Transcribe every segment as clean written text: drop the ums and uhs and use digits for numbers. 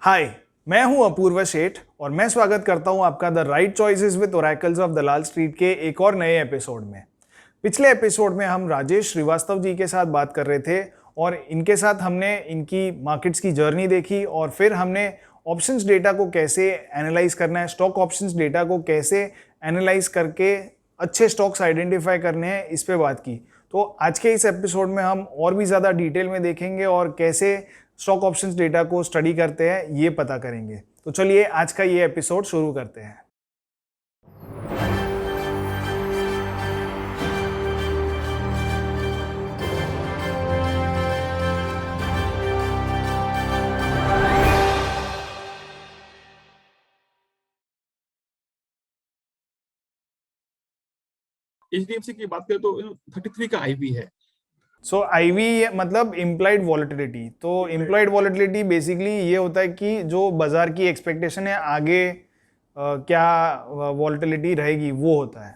हाय, मैं हूं अपूर्व शेठ और मैं स्वागत करता हूं आपका the right choices with oracles of Dalal street के एक और नए एपिसोड में। पिछले एपिसोड में हम राजेश श्रीवास्तव जी के साथ बात कर रहे थे और इनके साथ हमने इनकी मार्केट्स की जर्नी देखी और फिर हमने ऑप्शंस डेटा को कैसे एनालाइज करना है, स्टॉक ऑप्शंस डेटा को कैसे एनालाइज करके अच्छे स्टॉक्स आइडेंटिफाई करने हैं, इस पे बात की। तो आज के इस एपिसोड में हम और भी ज़्यादा डिटेल में देखेंगे और कैसे स्टॉक ऑप्शंस डेटा को स्टडी करते हैं ये पता करेंगे। तो चलिए आज का ये एपिसोड शुरू करते हैं। एचडीएफसी की बात करें तो 33 का आईवी है। सो आईवी मतलब इम्प्लाइड वॉलेटिलिटी। तो इम्प्लाइड वॉलेटिलिटी बेसिकली ये होता है कि जो बाजार की एक्सपेक्टेशन है आगे क्या वॉलेटिलिटी रहेगी वो होता है।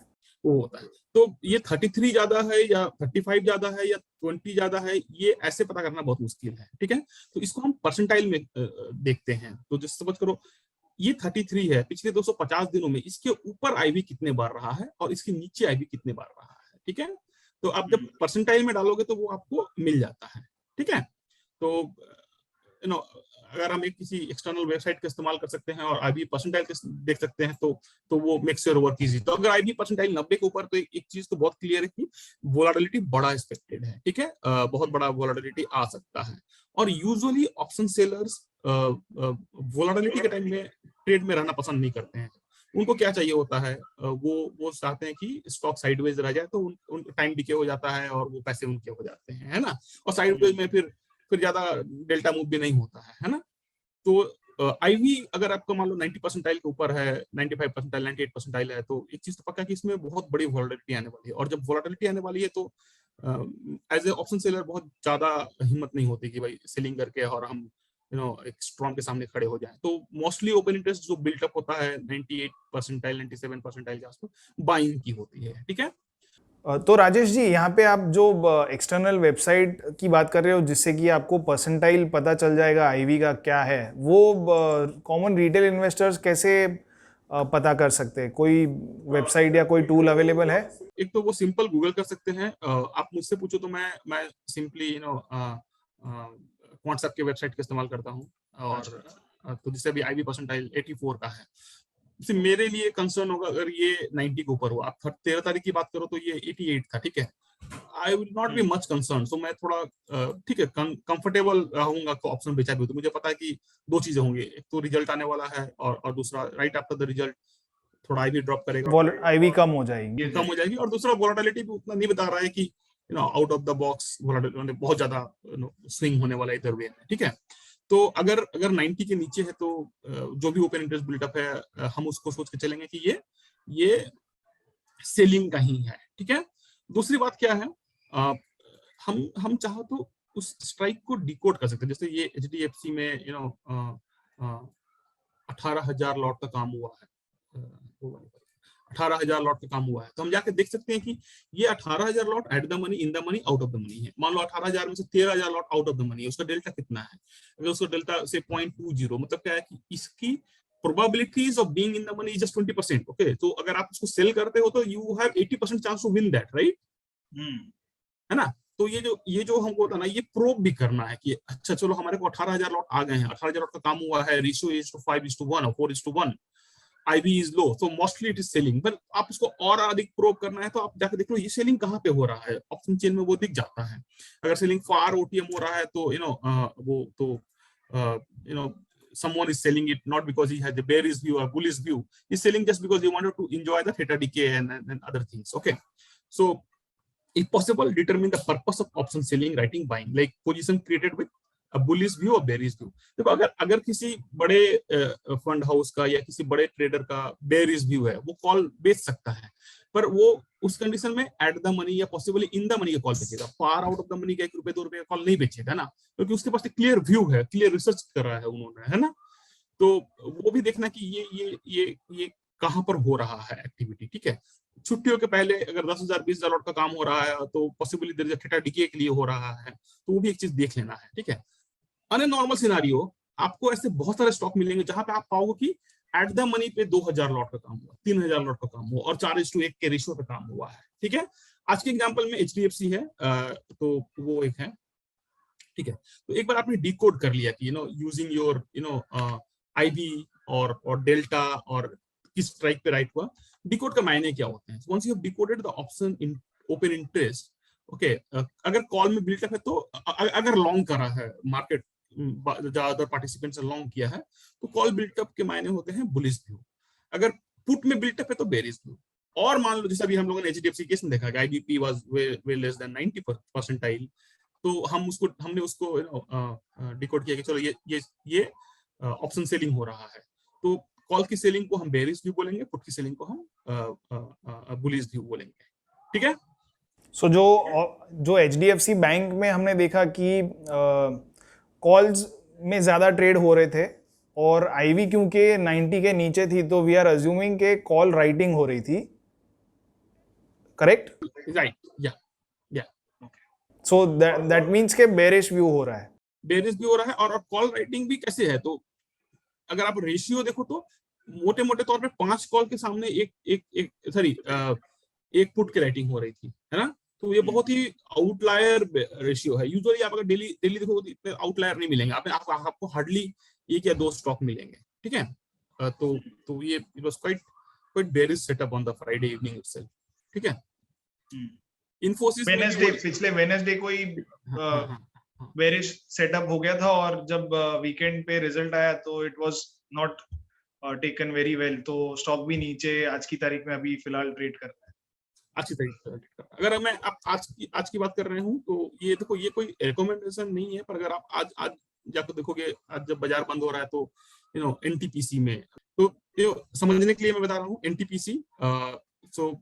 तो ये 33 ज्यादा है या 35 ज्यादा है या 20 ज्यादा है, ये ऐसे पता करना बहुत मुश्किल है। ठीक है, तो इसको हम परसेंटाइल में देखते हैं। तो जैसे समझ करो ये 33 है, पिछले 250 दिनों में इसके ऊपर आईवी कितने बार रहा है और इसके नीचे आईवी कितने बार रहा है। ठीक है, तो आप जब परसेंटाइल में डालोगे तो वो आपको मिल जाता है। ठीक है, तो अगर हम एक किसी एक्सटर्नल वेबसाइट का इस्तेमाल कर सकते हैं और आईबी परसेंटाइल देख सकते हैं तो वो मेक्स योर वर्क इजी। तो अगर आईबी परसेंटाइल 90 के ऊपर, तो एक चीज तो बहुत क्लियर है कि वोलाटिलिटी बड़ा एक्सपेक्टेड है। ठीक है, बहुत बड़ा वोलाटिलिटी आ सकता है और यूजुअली ऑप्शन सेलर्स वोलाटिलिटी के टाइम में ट्रेड में रहना पसंद नहीं करते हैं। उनको क्या चाहिए होता है, वो चाहते हैं कि स्टॉक साइडवेज रह जाए, तो उन टाइम डिके हो जाता है और वो पैसे उनके हो जाते हैं, है ना। और साइडवेज में फिर ज्यादा डेल्टा मूव भी नहीं होता है ना। तो आईवी अगर आपका मान लो 90 परसेंटाइल के ऊपर है, 95 परसेंटाइल, 98 परसेंटाइल है, तो एक चीज तो पक्का कि इसमें बहुत बड़ी वोलेटिलिटी आने वाली है। और जब वोलेटिलिटी आने वाली है तो एज ए ऑप्शन सेलर बहुत ज्यादा हिम्मत नहीं होती कि भाई सेलिंग करके और हम एक स्ट्रॉन्ग के सामने खड़े हो जाएं। तो मोस्टली ओपन इंटरेस्ट जो बिल्टअप होता है 98 परसेंटाइल 97 परसेंटाइल के आसपास बाइंग की होती है। ठीक है, तो राजेश जी, यहाँ पे आप जो एक्सटर्नल वेबसाइट की बात कर रहे हो जिससे कि आपको परसेंटाइल पता चल जाएगा आईवी का क्या है, वो कॉमन रिटेल इन्वेस्टर्स कैसे पता कर सकते हैं? कोई वेबसाइट या कोई टूल अवेलेबल है? एक तो वो सिंपल गूगल कर सकते हैं। आप मुझसे पूछो तो मैं सिंपली व्हाट्सएप के वेबसाइट का इस्तेमाल करता हूँ। और तो जिससे अभी आईवी परसेंटाइल 84 का है। मेरे लिए कंसर्न होगा अगर ये 90 के ऊपर हो। आप 13 तारीख की बात करो तो ये 88 था। ठीक है, I will not be much concern. So मैं थोड़ा ठीक है कंफर्टेबल रहूंगा को ऑप्शन बेचा भी। तो मुझे पता है कि दो चीजें होंगी, एक तो रिजल्ट आने वाला है और दूसरा राइट आफ्टर द रिजल्ट थोड़ा आईवी ड्रॉप करेगा, आईवी कम हो जाएगी। कम हो जाएगी। और दूसरा वोलेटिलिटी भी उतना नहीं बता रहा है कि out of the box volatility बहुत ज्यादा स्विंग होने वाला इधर वे है। ठीक है, तो अगर 90 के नीचे है तो जो भी ओपन इंटरेस्ट बिल्डअप है हम उसको सोच के चलेंगे कि ये सेलिंग का ही है। ठीक है, दूसरी बात क्या है, हम चाहो तो उस स्ट्राइक को डिकोड कर सकते हैं। जैसे ये एचडीएफसी में 18,000 लॉट का काम हुआ है, 18,000 लॉट का काम हुआ है, तो हम जाके देख सकते हैं कि ये 18,000 lot at the money, in the money, out of the money है। मान लो 18,000 में से 13,000 lot out of the money है, उसका डेल्टा कितना है? अगर उसका डेल्टा से 0.20, मतलब क्या है कि इसकी probabilities of being in the money is just 20%। Okay, तो अगर आप उसको सेल करते हो तो you have 80% chance to win that, right? है ना। तो ये जो हमको होता है ना, ये प्रोब भी करना है कि अच्छा चलो हमारे को 18,000 लॉट आ गए हैं, 18,000 लॉट का काम हुआ है, रेशियो इज टू 5:1 और 4:1, IB is low, so mostly it is selling। पर आप उसको और अधिक प्रोब करना है तो आप जाके देख लो ये सेलिंग कहाँ पे हो रहा है। ऑप्शन चेन में वो दिख जाता है। अगर सेलिंग फार ओटीएम हो रहा है तो वो तो someone is selling it not because he has the bearish view or bullish view. He's selling just because he wanted to enjoy the theta decay and other things. Okay, so if possible determine the purpose of option selling, writing, buying, like position created with bullish view और bearish view. देखो अगर किसी बड़े fund house का या किसी बड़े trader का बेरिश व्यू है, वो कॉल बेच सकता है, पर वो उस कंडीशन में एट द मनी या पॉसिबली इन द मनी का कॉल बेचेगा। Far out of the money का 1 रुपए 2 रुपए का कॉल नहीं बेचेगा ना, क्योंकि उसके पास एक क्लियर व्यू है, क्लियर रिसर्च कर रहा है उन्होंने, है ना। तो वो भी देखना कि ये कहाँ पर हो रहा है एक्टिविटी। ठीक है, छुट्टियों के पहले अगर 10,000 20,000 लॉट का काम हो रहा है तो possibly there is a theta decay के लिए हो रहा है, तो वो भी एक चीज देख लेना है। ठीक है, अन ए नॉर्मल सिनारियो आपको ऐसे बहुत सारे स्टॉक मिलेंगे जहां पे आप पाओगे कि एट द मनी पे 2000 लॉट का काम हुआ, 3000 लॉट का काम हुआ और 4:1 के रेशियो पे काम हुआ है। ठीक है, आज के एग्जांपल में HDFC है, तो वो एक है। ठीक है, तो एक बार आपने डिकोड कर लिया कि यूजिंग योर IB और डेल्टा और किस स्ट्राइक पे राइट हुआ, डिकोड का मायने क्या होते हैं। Once you have decoded the option in open interest, okay, अगर कॉल में बिल्टअप है तो अगर लॉन्ग करा है मार्केट, ज्यादातर पार्टिसिपेंट्स ने लॉन्ग किया है, तो कॉल बिल्टअप के मायने होते हैं बुलिश व्यू। अगर पुट में बिल्टअप है तो बेरिश व्यू। और मान लो जैसे अभी हम लोगों ने HDFC केस में देखा कि IBP was way less than 90 percentile, तो हमने उसको डिकोड किया कि चलो ये ऑप्शन सेलिंग हो रहा है, तो कॉल की सेलिंग को हम बेरिश व्यू बोलेंगे, पुट की सेलिंग को हम बुलिश व्यू बोलेंगे। ठीक है, सो जो HDFC बैंक में हमने देखा कि कॉल्स में ज़्यादा ट्रेड हो रहे थे और IV क्योंकि 90 के नीचे थी, तो वी आर अज्यूमिंग के कॉल राइटिंग हो रही थी, करेक्ट? राइट, या सो दैट मीन्स के बेरिश व्यू हो रहा है। बेरिश भी हो रहा है और कॉल राइटिंग भी कैसे है, तो अगर आप रेशियो देखो तो मोटे मोटे तौर पे 5 कॉल के सामने एक पुट की राइटिंग हो रही थी, है ना। तो ये बहुत ही आउटलायर रेशियो है। यूजुअली आप अगर डेली देखो तो इतने आउटलायर नहीं मिलेंगे, आपको हार्डली 1 या 2 स्टॉक मिलेंगे। ठीक है, तो ये it was quite bearish setup on the Friday evening itself. ठीक है, इन्फोसिस वेडनेसडे, पिछले वेडनेसडे को ही बेरिश सेटअप हो गया था और जब वीकेंड पे रिजल्ट आया तो it was not taken very well, तो स्टॉक भी नीचे आज की तारीख में अभी फिलहाल ट्रेड कर रहा है अच्छी तरीके से। अगर मैं आज की बात कर रहे हूँ तो ये देखो, ये कोई रिकमेंडेशन नहीं है, पर अगर आप आज जाकर देखोगे, आज जब बाजार बंद हो रहा है तो NTPC में, तो समझने के लिए मैं बता रहा हूँ NTPC, सो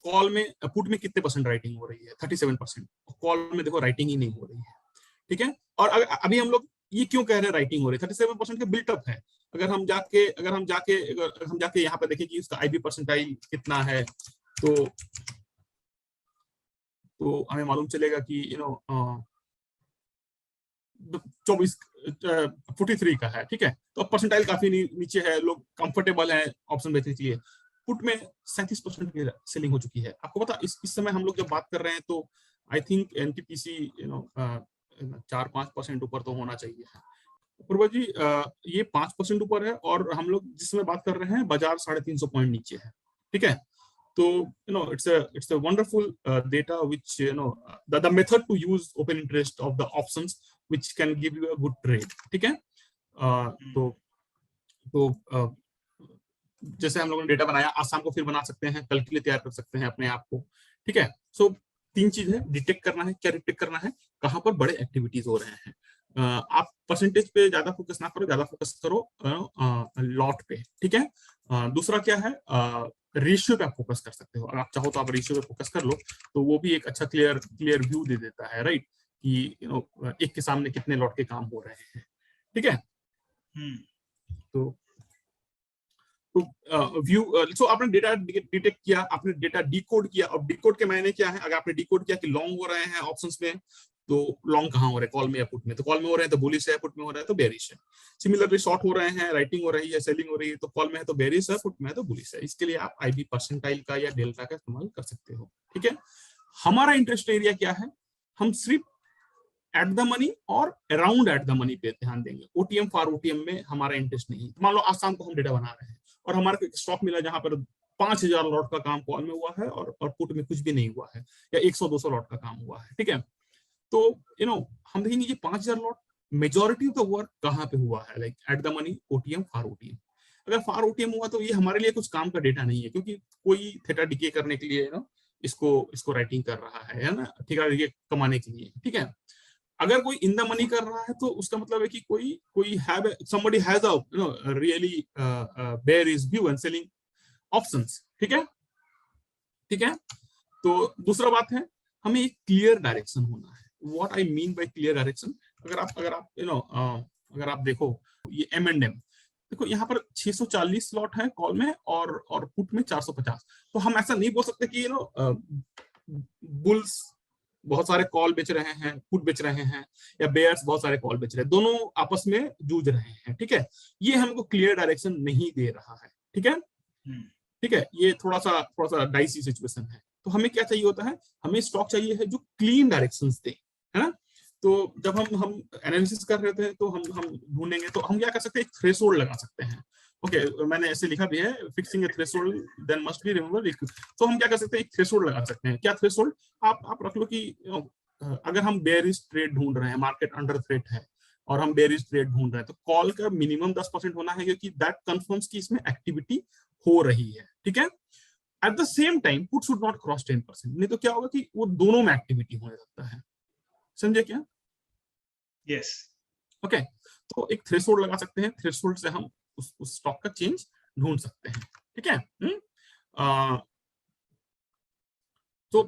कॉल में पुट में कितने परसेंट राइटिंग हो रही है, 37%। कॉल में देखो राइटिंग ही नहीं हो रही है। ठीक है, और अभी हम लोग ये क्यों कह रहे हैं राइटिंग हो रही है, 37% का बिल्टअप है। अगर हम जाके यहाँ पे देखें कि उसका IB परसेंटाइल कितना है, तो हमें मालूम चलेगा कि 43 का है। ठीक है, तो अब परसेंटाइल काफी नीचे है, लोग कंफर्टेबल हैं ऑप्शन बेचने के लिए। पुट में 37% की सेलिंग हो चुकी है। आपको पता इस समय हम लोग जब बात कर रहे हैं तो आई थिंक NTPC 4-5% ऊपर तो होना चाहिए। पूर्वा जी, ये 5% ऊपर है और हम लोग जिस समय बात कर रहे हैं बाजार 350 पॉइंट नीचे है। ठीक है, तो it's a wonderful data which the method to use open interest of the options which can give you a good trade. ठीक है, तो जैसे हम लोगों ने डेटा बनाया, आज शाम को फिर बना सकते हैं, कल के लिए तैयार कर सकते हैं अपने आप को। ठीक है, सो 3 चीज है, डिटेक्ट करना है, क्या डिटेक्ट करना है, कहां पर बड़े एक्टिविटीज हो रहे हैं। आप परसेंटेज पे ज्यादा फोकस ना करो, ज्यादा फोकस करो लॉट पे। ठीक है, दूसरा क्या है, रेशियो पे आप फोकस कर सकते हो। अगर आप चाहो तो आप रेशियो पे फोकस कर लो, तो वो भी एक अच्छा क्लियर व्यू दे देता है, राइट, कि एक के सामने कितने लॉट के काम हो रहे हैं। ठीक है, तो व्यू, सो आपने डेटा डिटेक्ट किया, आपने डेटा डिकोड किया। अब डिकोड के मायने क्या है, अगर आपने डिकोड किया कि लॉन्ग हो रहे हैं ऑप्शंस में, तो लॉन्ग कहां हो रहे हैं, कॉल में या पुट में, तो कॉल में हो रहे हैं तो बुलिश है, पुट में हो रहा है तो बेरिश है। सिमिलरली शॉर्ट हो रहे हैं, राइटिंग हो रही है, सेलिंग हो रही है, तो कॉल में है तो बेरिश है, पुट में है तो बुलिश है। इसके लिए आप IB परसेंटाइल का या डेल्टा का इस्तेमाल कर सकते हो। ठीक है, हमारा इंटरेस्ट एरिया क्या है, हम सिर्फ एट द मनी और अराउंड एट द मनी पे ध्यान देंगे। OTM फॉर OTM में हमारा इंटरेस्ट नहीं है। मान लो आज शाम को हम डेटा बना रहे हैं और हमारे को स्टॉक मिला जहां पर 5000 लॉट का काम कॉल में हुआ है और पुट में कुछ भी नहीं हुआ है, या 100-200 लॉट का काम हुआ है। ठीक है, तो हम देखेंगे कि 5000 lot majority of the work कहाँ पे हुआ है, like at the money, OTM, for OTM। अगर फॉर OTM हुआ तो ये हमारे लिए कुछ काम का डेटा नहीं है, क्योंकि कोई थीटा डिके करने के लिए इसको राइटिंग कर रहा है ना, थीटा डिके कमाने के लिए। ठीक है, अगर कोई इन द मनी कर रहा है तो उसका मतलब है कि कोई somebody has a really bearish view and selling options. ठीक है, तो दूसरा बात है, हमें एक क्लियर डायरेक्शन होना है। What I mean by clear direction, अगर आप देखो ये M&M, देखो यहाँ पर 640 स्लॉट है कॉल में और पुट में 450। तो हम ऐसा नहीं बोल सकते कि बहुत सारे कॉल बेच रहे हैं, पुट बेच रहे हैं, या बेयर्स बहुत सारे कॉल बेच रहे हैं, दोनों आपस में जूझ रहे हैं, ठीक है। ये हमको क्लियर डायरेक्शन नहीं दे रहा है, ठीक है। ठीक है, ये थोड़ा सा डाइसी सिचुएशन है। तो हमें क्या चाहिए होता है, हमें स्टॉक चाहिए है जो क्लीन डायरेक्शंस दे, है ना। तो जब हम एनालिसिस कर रहे थे तो हम ढूंढेंगे, तो हम क्या कर सकते हैं, एक थ्रेशोल्ड लगा सकते हैं। ओके, मैंने ऐसे लिखा भी है, fixing a threshold then must be remember. तो हम क्या कर सकते हैं, एक थ्रेशोल्ड लगा सकते हैं। क्या थ्रेशोल्ड, आप रख लो कि अगर हम बेयरिश ट्रेड ढूंढ रहे हैं, मार्केट अंडर थ्रेट है और हम बेयरिश ट्रेड ढूंढ रहे हैं, तो कॉल का मिनिमम 10% होना है, क्योंकि दैट कंफर्म्स कि इसमें एक्टिविटी हो रही है, ठीक है। At the same time put should not cross 10%, नहीं तो क्या होगा कि वो दोनों में एक्टिविटी होने लगता है, समझे क्या? यस। ओके, तो एक थ्रेशोल्ड लगा सकते हैं, थ्रेशोल्ड से हम उस स्टॉक का चेंज ढूंढ सकते हैं, ठीक है। तो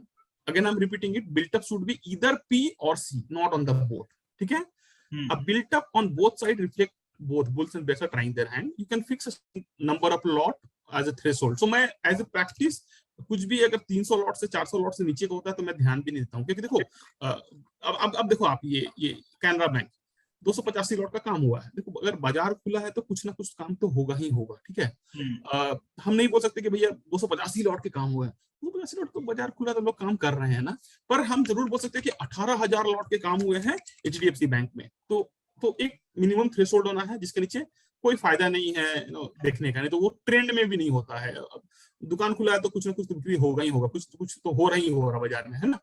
again I am repeating it, built up should be either P और सी, नॉट ऑन द बोथ, ठीक है। A built up on both sides reflect both bulls and bears are trying their hand. You can fix a number of lot as a threshold. So मैं as a practice कुछ भी अगर 300 lot से 400 lot से नीचे का होता है तो मैं ध्यान भी नहीं देता हूँ, क्योंकि देखो अब देखो आप, ये कैनरा बैंक 285 लॉट का काम हुआ है। देखो अगर बाजार खुला है तो कुछ ना कुछ काम तो होगा ही होगा, ठीक है। हम नहीं बोल सकते कि भैया 285 लॉट के काम हुए हैं, 285 लॉट तो बाजार खुला तो लोग काम कर रहे हैं ना। पर हम जरूर बोल सकते हैं कि 18,000 लॉट के काम हुए हैं HDFC बैंक में। तो एक मिनिमम थ्रेशोल्ड होना है जिसके नीचे कोई फायदा नहीं है देखने का, नहीं तो वो ट्रेंड में भी नहीं होता है। दुकान खुला है तो कुछ ना कुछ तो भी होगा ही होगा, कुछ तो हो रहा ही हो रहा बाजार में, है ना।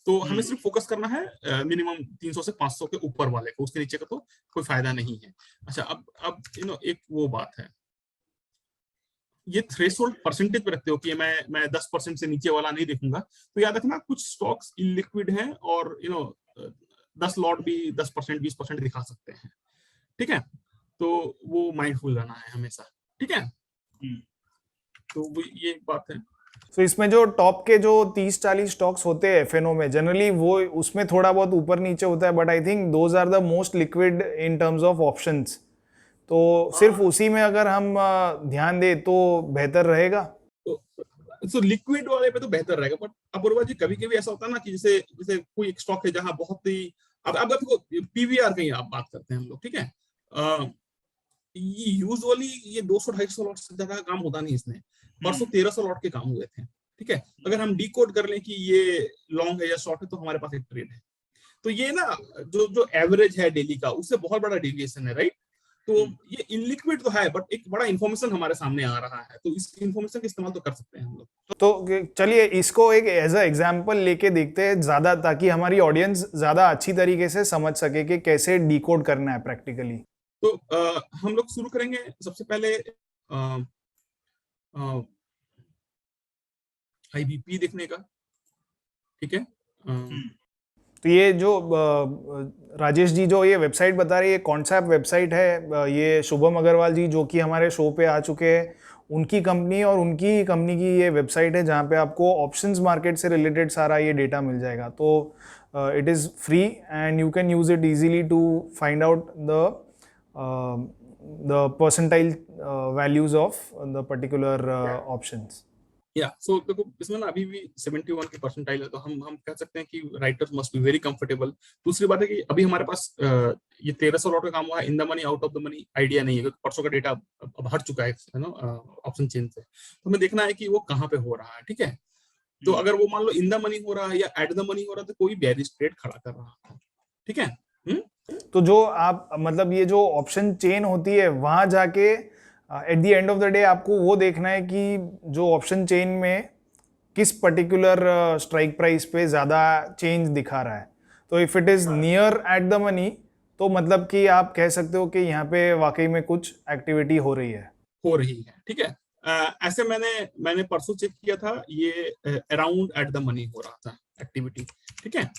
तो हमें सिर्फ फोकस करना है मिनिमम 300 से 500 के ऊपर वाले को, उसके नीचे का तो कोई फायदा नहीं है। अच्छा, अब एक वो बात है, ये थ्रेशोल्ड परसेंटेज पे रखते हो कि मैं 10% से नीचे वाला नहीं देखूंगा, तो याद रखना कुछ स्टॉक्स इलिक्विड हैं और 10 लॉट भी 10% 20% दिखा सकते हैं, ठीक है। तो वो माइंडफुल रहना है हमेशा, ठीक है। तो वो ये एक बात है। तो इसमें जो टॉप के जो 30-40 स्टॉक्स होते हैं एफएनओ में, जनरली वो उसमें थोड़ा बहुत ऊपर नीचे होता है, but I think those are the most liquid in terms of options. तो सिर्फ उसी में अगर हम ध्यान दें तो बेहतर रहेगा। तो लिक्विड वाले पे तो बेहतर रहेगा, बट अपूर्वा जी कभी कभी ऐसा होता है ना कि जैसे कोई एक स्टॉक है जहां बहुत ही, अब देखो पीवीआर की आप बात करते हैं हम लोग, ठीक है। यूजुअली ये 200-250 लॉट से ज्यादा काम होता नहीं इसमें। परसों 1300 लॉट के काम हुए थे, ठीक है। अगर हम डिकोड कर लें कि ये लॉन्ग है या शॉर्ट है, तो हमारे पास एक ट्रेड है। तो ये ना जो एवरेज है डेली का, उससे बहुत बड़ा डेविएशन है, राइट। तो ये इनलिक्विड तो है, बट एक बड़ा इंफॉर्मेशन हमारे सामने आ रहा है, तो इस इंफॉर्मेशन का इस्तेमाल तो कर सकते हैं हम लोग। तो चलिए इसको एक एज अ एग्जांपल लेके देखते हैं ज्यादा, ताकि हमारी ऑडियंस ज्यादा अच्छी तरीके से समझ सके कि कैसे डिकोड करना है प्रैक्टिकली। तो हम लोग शुरू करेंगे सबसे पहले IBP देखने का, ठीक है। तो ये जो राजेश जी जो ये वेबसाइट बता रहे हैं, ये कौन सा वेबसाइट है? ये शुभम अग्रवाल जी जो कि हमारे शो पे आ चुके हैं, उनकी कंपनी और उनकी कंपनी की ये वेबसाइट है जहाँ पे आपको ऑप्शंस मार्केट से रिलेटेड सारा ये डेटा मिल जाएगा। तो it is free and you can use it easily to find out the percentile values of the particular options. या सो देखो इसमें ना अभी भी 71 की परसेंटाइल है, तो हम कह सकते हैं कि writers must be very comfortable. दूसरी बात है कि अभी हमारे पास ये 1300 लॉट का काम हुआ है, इन the money out of the money idea नहीं है, क्योंकि परसों का डेटा अब हट चुका है ना ऑप्शन चेन से। तो हमें देखना है कि वो कहाँ पे हो रहा है, ठीक है। तो अगर वो मान लो इन द मनी हो रहा है या एट द मनी हो रहा है, तो कोई बेयरिश ट्रेड खड़ा कर रहा है, ठीक है। तो जो आप मतलब ये जो ऑप्शन चेन होती है वहां जाके at the end of the day आपको वो देखना है कि जो ऑप्शन चेन में किस पर्टिकुलर स्ट्राइक प्राइस पे ज्यादा चेंज दिखा रहा है। तो if it is near at the money, तो मतलब कि आप कह सकते हो कि यहाँ पे वाकई में कुछ एक्टिविटी हो रही है, ठीक है। ऐसे मैंने परसों चेक किया था, ये अराउंड एट द मनी हो रहा था एक्टिविटी, ठीक है।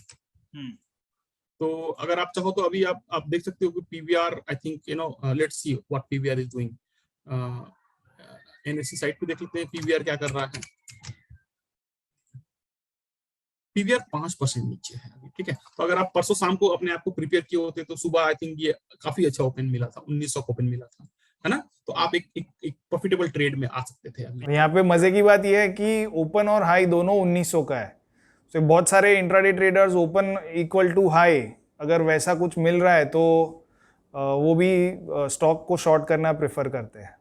तो अगर आप चाहो तो अभी आप देख सकते हो कि PVR, I think let's see what PVR is doing. NSC site पे देख लेते हैं पीवीआर क्या कर रहा है। पीवीआर 5% नीचे है अभी, ठीक है। तो अगर आप परसों शाम को अपने आप को प्रिपेयर किए होते तो सुबह आई थिंक ये काफी अच्छा ओपन मिला था, 1900 का ओपन मिला था, है ना। तो आप एक प्रॉफिटेबल ट्रेड में आ सकते थे। यहाँ पे मजे की बात यह है कि ओपन और हाई दोनों 1900 का है, So, बहुत सारे intraday traders open equal to high अगर वैसा कुछ मिल रहा है तो वो भी स्टॉक को शॉर्ट करना प्रेफर करते हैं।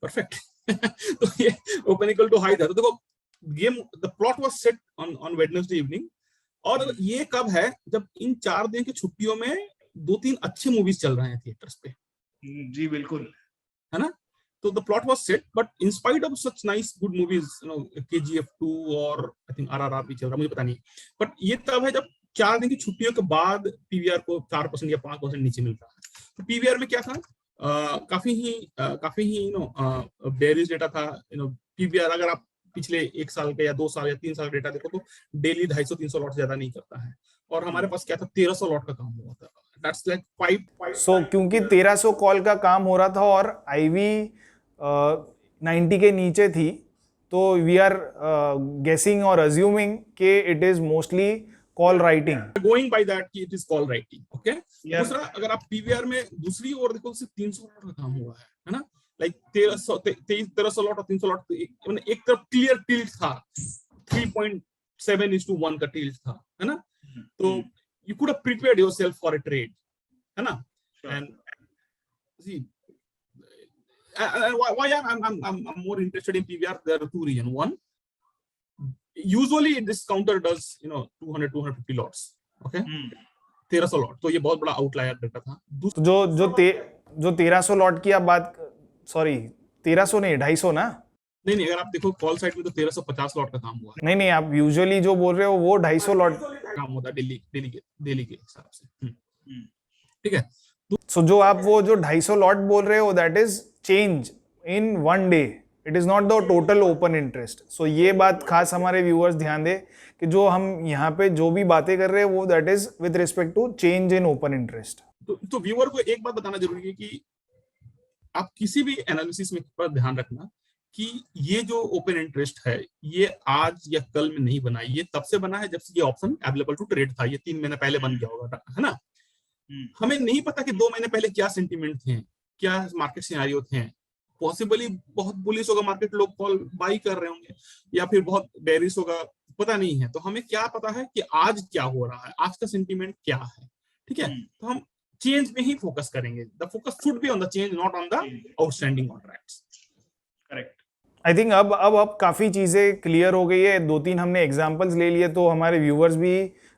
परफेक्ट। तो ये ओपन इक्वल टू हाई था, तो देखो game the plot was set on Wednesday evening, और ये कब है जब इन 4 दिन की छुट्टियों में 2-3 अच्छे मूवीज चल रहे हैं थिएटर्स पे, जी बिल्कुल, है ना। तो the plot was set, but in spite of such nice good movies, you know KGF 2 और आई थिंक RRR भी चल रहा, मुझे पता नहीं, बट ये तब है जब 4 दिन की छुट्टियों के बाद पीवीआर को 4% या 5% नीचे मिल रहा है। तो पीवीआर में क्या था, काफी ही यू नो बेरिश डेटा था। यू नो पीवीआर अगर आप पिछले 1 साल के या 2 साल या 3 साल का डेटा देखो तो डेली 250-300 लॉट ज्यादा नहीं करता है, और हमारे पास क्या था 1300 लॉट का काम हुआ था। दैट्स लाइक 5 सो क्योंकि 1300 कॉल का काम हो रहा था और आईवी 90 के नीचे थी, तो वी आर गेसिंग और अज्यूमिंग कि it is mostly call writing, going by that कि it is call writing. Okay, Yeah. दूसरा अगर आप पीवीआर में दूसरी ओर देखो सिर्फ 300 लॉट का काम हुआ है ना, लाइक 1300 लॉट और 300 लॉट, एक तरफ क्लियर टिल्ट था, 3.7:1 का टिल्ट था, है ना। तो you could have prepared yourself for a trade, है ना। Sure. And see, why I'm more interested in PVR, there are 2 reasons. One, usually this counter does 200-250 lots, okay, 1300 lot, तो ये बहुत बड़ा आउटलायर डेटा था। तो जो 1300 लॉट की आप बात, सॉरी 1300 नहीं 250 ना, नहीं, अगर आप देखो कॉल साइड में तो 1350 लॉट का काम हुआ है। नहीं आप यूजुअली जो बोल रहे हो वो 250 लॉट काम होता है डेली के हिसाब से, ठीक है। सो जो आप वो जो 250 लॉट बोल रहे हो that is change in one day, it is not the total open interest. So ये बात खास हमारे व्यूअर्स ध्यान दे कि जो हम यहाँ पे जो भी बातें कर रहे हैं वो that is with respect to change in open interest. तो व्यूअर को एक बात बताना जरूरी है कि आप किसी भी एनालिसिस में पर ध्यान रखना कि ये जो ओपन इंटरेस्ट है ये आज या कल में नहीं बना, ये तब से बना है जब से ये ऑप्शन अवेलेबल टू ट्रेड था, ये 3 महीने पहले बन गया होगा, है ना। हमें नहीं पता कि 2 महीने पहले क्या सेंटीमेंट थे, क्या मार्केट सिनेरियो थे, पॉसिबली बहुत बुलिश होगा मार्केट, लोग कॉल बाई कर रहे होंगे, या फिर बहुत बेरिश होगा, पता नहीं है। तो हमें क्या पता है कि आज क्या हो रहा है, आज का सेंटीमेंट क्या है, ठीक है। तो हम चेंज में ही फोकस करेंगे, the focus should be on the change, not on the outstanding contracts. Correct. I think अब काफी चीजें क्लियर हो गई है, 2-3 हमने एग्जांपल्स ले लिए, तो हमारे व्यूअर्स भी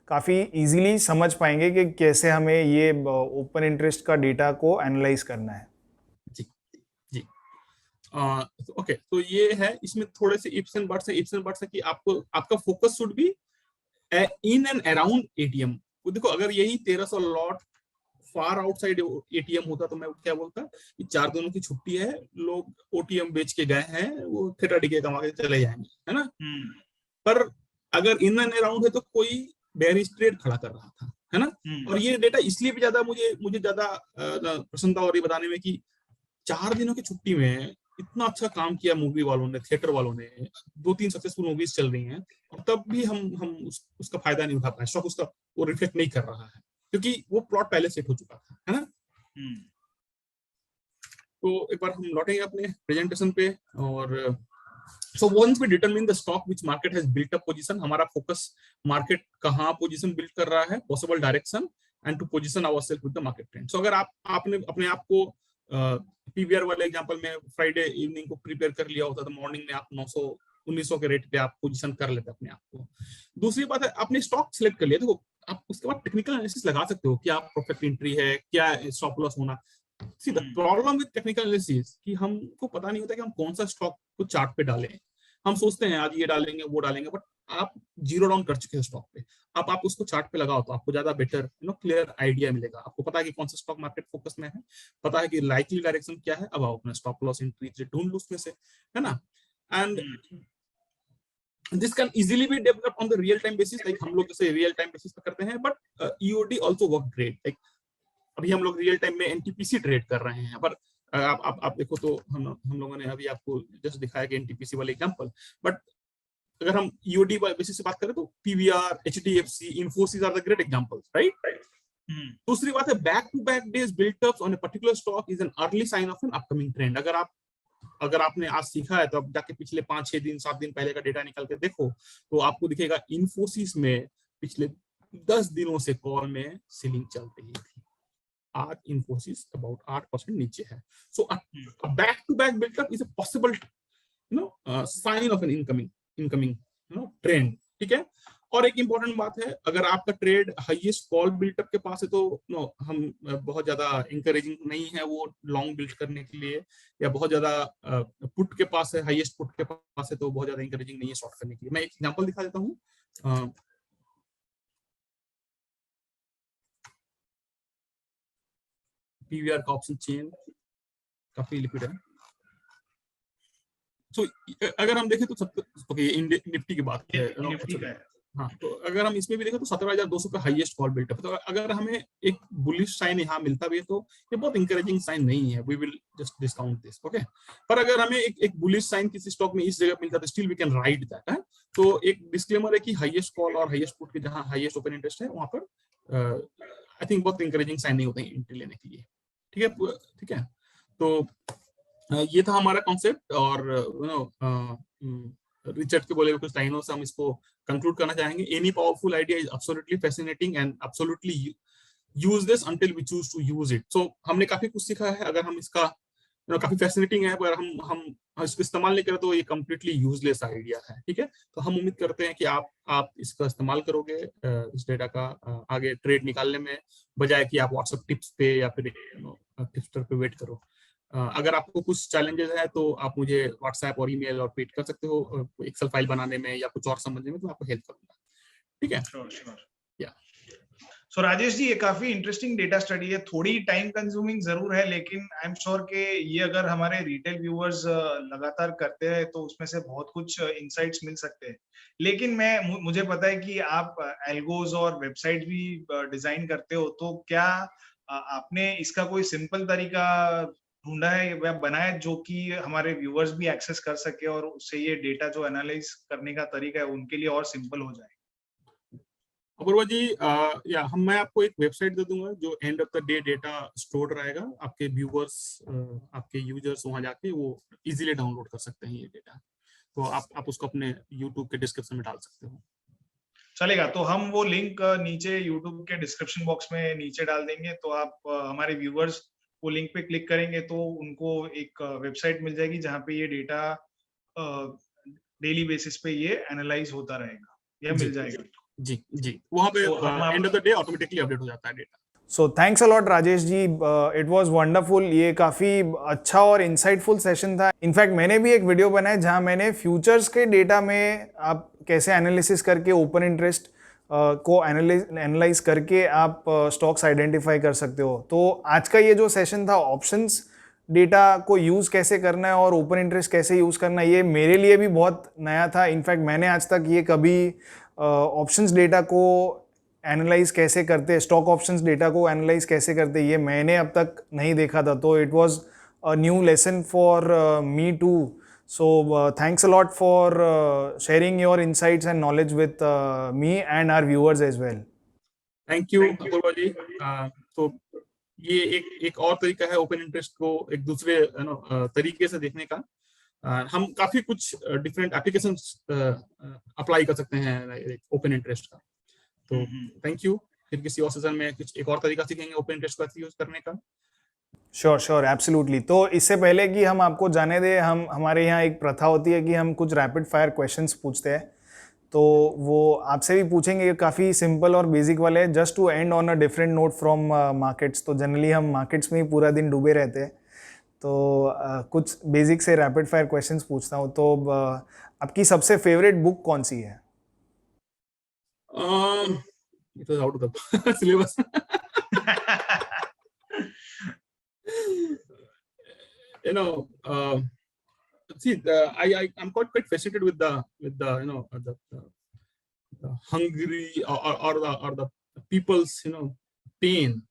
काफी इजीली समझ पाएंगे कि कैसे हमें ये ओपन इंटरेस्ट का डेटा को एनालाइज करना है। जी ओके, तो ये है, इसमें थोड़े से इफ्स एंड बट्स है कि आपका focus should be in and around ATM. देखो अगर यही 1300 लॉट फार आउटसाइड एटीएम होता तो मैं क्या बोलता कि 4 दिनों की छुट्टी है, लोग ओटीएम बेच के गए हैं, वो थेटा टिके कमा के चले जाएंगे, है ना। पर अगर इन एंड अराउंड है तो कोई बेरिश ट्रेड खड़ा कर रहा था, है ना। और ये डेटा इसलिए भी ज्यादा मुझे ज्यादा प्रसन्नता हो रही बताने में कि 4 दिनों की छुट्टी में इतना अच्छा काम किया मूवी वालों ने, थिएटर वालों ने, 2-3 सक्सेसफुल मूवीज चल रही हैं, और तब भी हम उसका फायदा नहीं उठा पाए, स्टॉक उसका वो रिफ्लेक्ट नहीं कर रहा है, क्योंकि वो प्लॉट पहले सेट हो चुका था, है ना। तो एक बार हम लौटेंगे अपने प्रेजेंटेशन पे, और so once we determine the stock which market has built up position, हमारा फोकस मार्केट कहां पोजीशन बिल्ड कर रहा है, possible direction, and to position ourself with the market trend. So अगर आपने अपने आप को पीवीआर वाले एग्जांपल में फ्राइडे इवनिंग को प्रिपेयर कर लिया होता तो मॉर्निंग में आप 900-1900 के रेट पे आप पोजीशन कर लेते अपने आप को। दूसरी बात है, आपने स्टॉक सिलेक्ट कर लिया, देखो आप उसके बाद टेक्निकल एनालिसिस लगा सकते हो, क्या परफेक्ट एंट्री है, क्या स्टॉप लॉस होना। See the problem with technical analysis कि हमको पता नहीं होता कि हम कौन सा स्टॉक को चार्ट पे डालें। हम सोचते हैं आज ये डालेंगे वो डालेंगे, बट आप जीरो डाउन कर चुके हैं स्टॉक पे, आप उसको चार्ट पे लगाओ तो आपको ज्यादा बेटर क्लियर आइडिया मिलेगा। आपको पता है कि कौन सा स्टॉक मार्केट फोकस में है, पता है कि लाइकली डायरेक्शन क्या है, अब आप अपना स्टॉप लॉस एंट्री ढूंढ लो उसमें से, है ना। And this can easily be developed on the real time basis, like हम लोग जैसे real time basis पे करते हैं, but EOD also work great, like अभी हम लोग रियल टाइम में एनटीपीसी ट्रेड कर रहे हैं, पर आप देखो तो हम लोगों ने अभी आपको जस्ट दिखाया कि एनटीपीसी वाले एग्जांपल, बट अगर हम ईओडी बेसिस से बात करें तो PVR, HDFC, Infosys are the great examples, right. दूसरी बात है, back to back days built ups on a particular stock is an early sign of an upcoming trend. अगर आप अगर आपने आज सीखा है तो अब जाके पिछले 5-6 दिन 7 दिन पहले का डेटा निकाल के देखो, तो आपको दिखेगा इन्फोसिस में पिछले 10 दिनों से कॉल में सेलिंग चल रही थी। आज इन्फोसिस अबाउट 8% नीचे है। So back to back buildup is a possible sign of an incoming trend, ठीक है। और एक इंपॉर्टेंट बात है, अगर आपका ट्रेड हाईएस्ट कॉल बिल्टअप के पास है तो हम बहुत ज्यादा इंकरेजिंग नहीं है वो लॉन्ग बिल्ड करने के लिए, या बहुत ज्यादा पुट के पास है, हाईएस्ट पुट के पास है तो बहुत ज्यादा इंकरेजिंग नहीं है शॉर्ट करने के लिए। मैं एक एग्जांपल दिखा देता हूँ। पीवीआर का ऑप्शन चेन काफी लिक्विड है। तो अगर हम देखें तो निफ्टी की बात है, निफ्टी का है। हाँ, तो अगर हम इसमें भी देखें तो 17,200 का हाईएस्ट कॉल बिल्टअप। तो अगर हमें एक बुलिश साइन यहाँ मिलता भी है तो ये बहुत इंकरेजिंग साइन नहीं है, we will just discount this, okay. पर अगर हमें एक बुलिश साइन किसी स्टॉक में इस जगह मिलता है तो still we can write that है। तो एक डिस्क्लेमर है कि हाईएस्ट कॉल और हाईएस्ट पुट के जहाँ हाईएस्ट ओपन इंटरेस्ट है वहां पर आई थिंक बहुत इंकरेजिंग साइन नहीं होते हैं एंट्री लेने के लिए, ठीक है। तो ये था हमारा कॉन्सेप्ट, और रिचर्ड के बोले हुए कुछ लाइनों से हम इसको कंक्लूड करना चाहेंगे। Any powerful idea is absolutely fascinating and absolutely use this until we choose to use it. So हमने काफी कुछ सीखा है, अगर हम इसका काफी फैसिनेटिंग है, पर हम इसको इस्तेमाल नहीं करें तो ये कम्प्लीटली यूजलेस आइडिया है, ठीक है। तो हम उम्मीद करते हैं कि आप इसका इस्तेमाल करोगे इस डेटा का आगे ट्रेड निकालने में, बजाय कि आप व्हाट्सएप टिप्स पे या फिर टिप्सटर पे वेट करो। अगर आपको कुछ चैलेंजेस है तो आप मुझे व्हाट्सएप और ईमेल और ट्वीट कर सकते हो एक्सेल फाइल बनाने में या कुछ और समझने में, तो आपको हेल्प करूंगा, ठीक है। श्योर। या सो राजेश जी, ये काफी इंटरेस्टिंग डेटा स्टडी है, थोड़ी टाइम कंज्यूमिंग जरूर है, लेकिन आई एम श्योर कि ये अगर हमारे रिटेल व्यूअर्स लगातार करते हैं तो उसमें से बहुत कुछ इंसाइट्स मिल सकते हैं। लेकिन मुझे पता है कि आप एल्गोज और वेबसाइट भी डिजाइन करते हो, तो क्या आपने इसका कोई सिंपल तरीका ढूंढा है या बनाया है जो कि हमारे व्यूअर्स भी एक्सेस कर सके और उससे ये डेटा जो एनालाइज करने का तरीका है उनके लिए और सिंपल हो जाए? अपूर्वा जी, मैं आपको एक वेबसाइट दे दूंगा जो and of the day data store रहेगा। आपके व्यूअर्स, आपके यूजर्स वहां जाके वो इजीली डाउनलोड कर सकते हैं ये डेटा। तो आप उसको अपने यूट्यूब के डिस्क्रिप्शन में डाल सकते हो। चलेगा, तो हम वो लिंक नीचे यूट्यूब के डिस्क्रिप्शन बॉक्स में नीचे डाल देंगे, तो आप हमारे व्यूअर्स वो लिंक पे क्लिक करेंगे तो उनको एक वेबसाइट मिल जाएगी जहाँ पे ये डेटा डेली बेसिस पे ये एनालाइज होता रहेगा, यह मिल जाएगा। जी वहां पे end of the day automatically update हो जाता है data. So thanks a lot Rajesh ji, it was wonderful. ये काफ़ी अच्छा और इंसाइटफुल सेशन था। इनफैक्ट मैंने भी एक वीडियो बनाया जहां मैंने फ्यूचर्स के डेटा में आप कैसे एनालिसिस करके ओपन इंटरेस्ट को एनालाइज करके आप स्टॉक्स आइडेंटिफाई कर सकते हो। तो आज का ये जो सेशन था, ऑप्शंस डेटा को यूज़ कैसे करना है और ओपन इंटरेस्ट कैसे यूज़ करना है, ये मेरे लिए भी बहुत नया था। इनफैक्ट मैंने आज तक ये कभी ऑप्शंस डेटा को एनालाइज कैसे करते, स्टॉक ऑप्शंस डेटा को एनालाइज कैसे करते, ये मैंने अब तक नहीं देखा था। तो it was a new lesson for me too. So thanks a lot for sharing your insights and knowledge with me and our viewers as well. Thank you Apoorva ji. तो ये एक और तरीका है ओपन इंटरेस्ट को एक दूसरे तरीके से देखने का। हम काफी कुछ डिफरेंट एप्लीकेशंस अप्लाई कर सकते हैं ओपन इंटरेस्ट का। तो थैंक यू। फिर किसी और सेशन में कुछ एक और तरीका सीखेंगे ओपन इंटरेस्ट को यूज करने का। Sure absolutely. तो इससे पहले कि हम आपको जाने दें, हमारे यहाँ एक प्रथा होती है कि हम कुछ रैपिड फायर क्वेश्चंस पूछते हैं। तो वो आपसे भी पूछेंगे, काफ़ी सिंपल और बेसिक वाले हैं, just to end on a different note from markets. तो जनरली हम मार्केट्स में ही पूरा दिन डूबे रहते हैं, तो कुछ बेसिक से रैपिड फायर क्वेश्चंस पूछता हूँ। तो आपकी सबसे फेवरेट बुक कौन सी है? It was out of the syllabus. You know, see, I'm quite fascinated with the the hungry or the people's pain.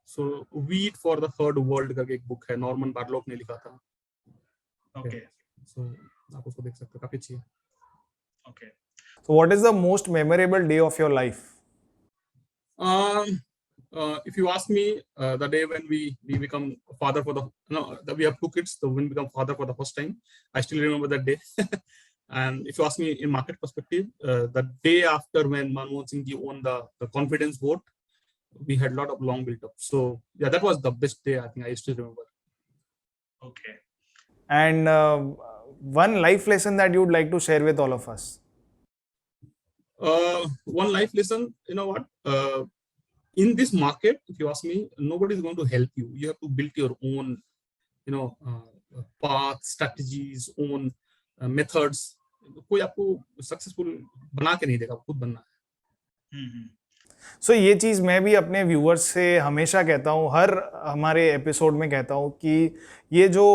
So Wheat for the Third World का एक book है, नॉर्मन बार्लोक ने लिखा था। ओके, सो आप उसको देख सकते हो, काफी अच्छी है। Okay. So what is the most memorable day of your life? If you ask me, the day when we become father for the we have 2 kids, so when we become father for the first time, I still remember that day. And if you ask me in market perspective, the day after when Manmohan Singh ji won the confidence vote, we had a lot of long built up. So yeah, that was the best day I think I still remember. Okay. And one life lesson that you would like to share with all of us? One life lesson, you know what? In this market, if you ask me, nobody is going to help you. You have to build your own, path, strategies, own methods. कोई आपको successful बना के नहीं देगा, खुद बनना है. सो ये चीज़ मैं भी अपने व्यूअर्स से हमेशा कहता हूँ, हर हमारे एपिसोड में कहता हूँ कि ये जो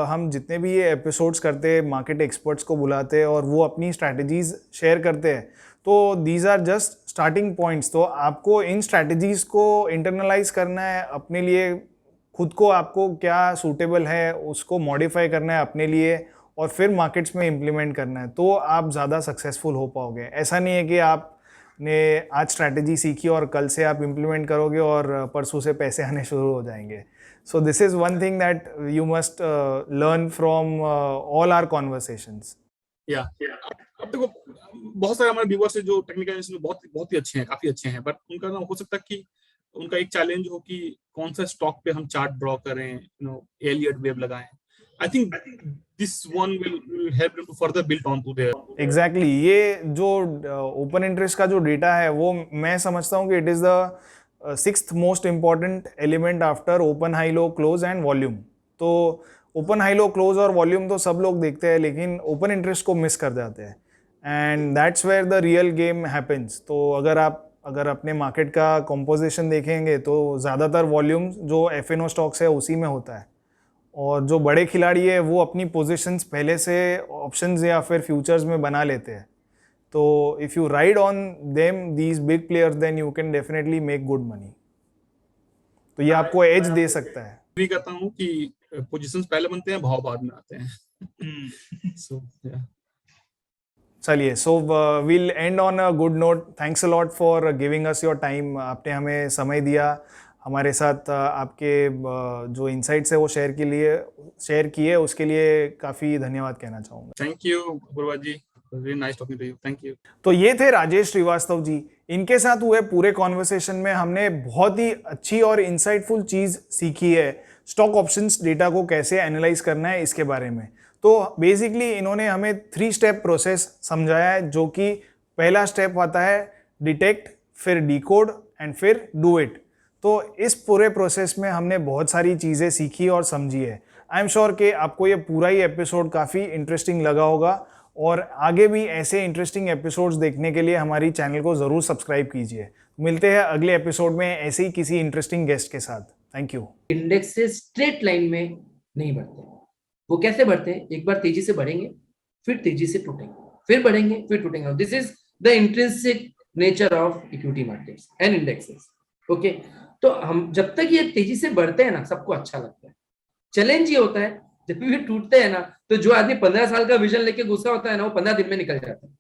हम जितने भी ये एपिसोड्स करते हैं, मार्केट एक्सपर्ट्स को बुलाते हैं और वो अपनी स्ट्रैटेजीज़ शेयर करते हैं, तो these are just starting points. तो आपको इन स्ट्रैटेजीज़ को इंटरनलाइज करना है अपने लिए, खुद को आपको क्या सूटेबल है उसको मॉडिफाई करना है अपने लिए और फिर मार्केट्स में इम्प्लीमेंट करना है, तो आप ज़्यादा सक्सेसफुल हो पाओगे. ऐसा नहीं है कि आपने आज स्ट्रैटेजी सीखी और कल से आप इम्प्लीमेंट करोगे और परसों से पैसे आने शुरू हो जाएंगे. So this is one thing that you must learn from all our conversations. या अब देखो, बहुत सारे हमारे व्यूअर्स जो टेक्निकल में बहुत ही अच्छे हैं, काफी अच्छे हैं, बट उनका ना हो सकता है कि उनका एक चैलेंज हो कि कौन सा स्टॉक पे हम चार्ट ड्रॉ करें, एलियट वेव लगाएं. I think this one will help them to further build on to their. Exactly. ये जो ओपन इंटरेस्ट का जो डेटा है वो मैं समझता हूँ कि it is the 6th most important element after open high low close and volume. तो ओपन हाई लो क्लोज और वॉल्यूम तो सब लोग देखते हैं, लेकिन ओपन इंटरेस्ट को मिस कर जाते हैं, and that's where the real game happens. तो अगर अपने मार्केट का कॉम्पोजिशन देखेंगे तो ज़्यादातर वॉल्यूम जो FNO स्टॉक्स है उसी में होता है, और जो बड़े खिलाड़ी है वो अपनी पोजीशंस पहले से ऑप्शंस या फिर फ्यूचर्स में बना लेते हैं. तो if you ride on them these big players then you can definitely make good money. तो ये आपको एज दे सकता है. मैं कहता हूँ कि पोजीशंस पहले बनते हैं, भाव बाद में आते हैं. सो चलिए, so we'll end on a good note. Thanks a lot for giving us your time. आपने हमें समय दिया, हमारे साथ आपके जो इनसाइट्स है वो शेयर किए, उसके लिए काफ़ी धन्यवाद कहना चाहूँगा. Thank you Apoorva ji, very nice talking to you. Thank you. तो ये थे राजेश श्रीवास्तव जी. इनके साथ हुए पूरे कॉन्वर्सेशन में हमने बहुत ही अच्छी और इंसाइटफुल चीज़ सीखी है, स्टॉक ऑप्शंस डेटा को कैसे एनालाइज करना है इसके बारे में. तो बेसिकली इन्होंने हमें 3 स्टेप प्रोसेस समझाया है, जो कि पहला स्टेप आता है डिटेक्ट, फिर डिकोड एंड फिर डू इट. तो इस पूरे प्रोसेस में हमने बहुत सारी चीज़ें सीखी और समझी है. आई एम श्योर कि आपको ये पूरा ही एपिसोड काफ़ी इंटरेस्टिंग लगा होगा, और आगे भी ऐसे इंटरेस्टिंग एपिसोड्स देखने के लिए हमारी चैनल को ज़रूर सब्सक्राइब कीजिए. मिलते हैं अगले एपिसोड में ऐसे ही किसी इंटरेस्टिंग गेस्ट के साथ. Thank you. इंडेक्स से स्ट्रेट लाइन में नहीं बढ़ते. वो कैसे बढ़ते हैं? एक बार तेजी से बढ़ेंगे, फिर तेजी से टूटेंगे, फिर बढ़ेंगे, फिर टूटेंगे. This is the intrinsic nature of equity markets and indexes. Okay, तो हम जब तक ये तेजी से बढ़ते हैं ना, सबको अच्छा लगता है. चैलेंज ये होता है जब भी टूटते हैं ना, तो जो आदमी 15 साल का विजन लेके गुस्सा होता है ना, वो 15 दिन में निकल जाता है.